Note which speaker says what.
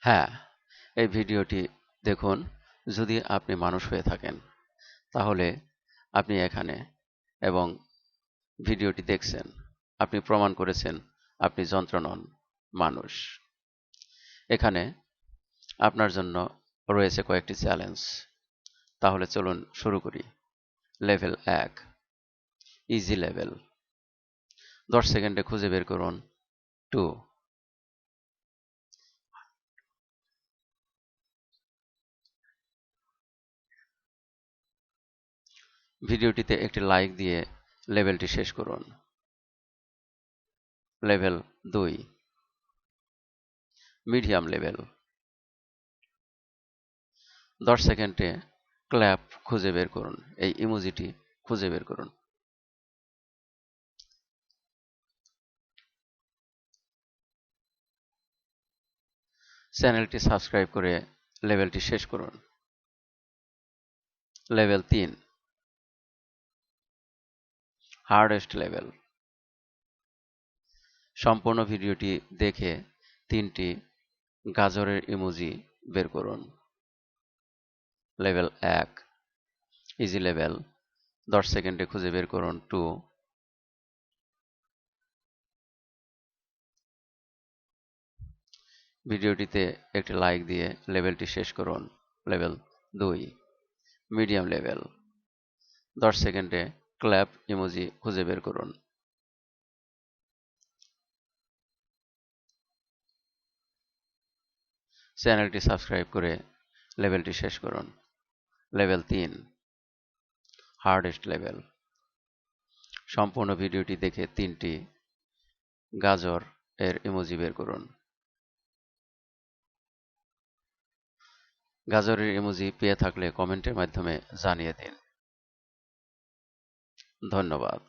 Speaker 1: হ্যাঁ, এই ভিডিওটি দেখুন। যদি আপনি মানুষ হয়ে থাকেন তাহলে আপনি এখানে এবং ভিডিওটি দেখছেন, আপনি প্রমাণ করেছেন আপনি যন্ত্র নন, মানুষ। এখানে আপনার জন্য রয়েছে কয়েকটি চ্যালেঞ্জ। তাহলে চলুন শুরু করি। Level 1, easy level. 10 সেকেন্ডে খুঁজে বের করুন 2। ভিডিওটিতে একটি লাইক দিয়ে লেভেলটি শেষ করুন। Level 2, medium level. 10 সেকেন্ডে ক্ল্যাপ খুঁজে বের করুন, এই ইমোজিটি খুঁজে বের করুন। চ্যানেলটি সাবস্ক্রাইব করে লেভেলটি শেষ করুন। Level 3, hardest level. সম্পূর্ণ ভিডিওটি দেখে 3টি গাজরের ইমোজি বের করুন। Level 1, easy level. 10 সেকেন্ডে খুঁজে বের করুন 2। ভিডিওটিতে একটি লাইক দিয়ে লেভেলটি শেষ করুন। Level 2, medium level. 10 সেকেন্ডে ক্ল্যাপ ইমোজি খুঁজে বের করুন। চ্যানেলটি সাবস্ক্রাইব করে লেভেলটি শেষ করুন। Level 3, hardest level. সম্পূর্ণ ভিডিওটি দেখে 3টি গাজর এর ইমোজি বের করুন। গাজরের ইমোজি পেয়ে থাকলে কমেন্টের মাধ্যমে জানিয়ে দিন। ধন্যবাদ।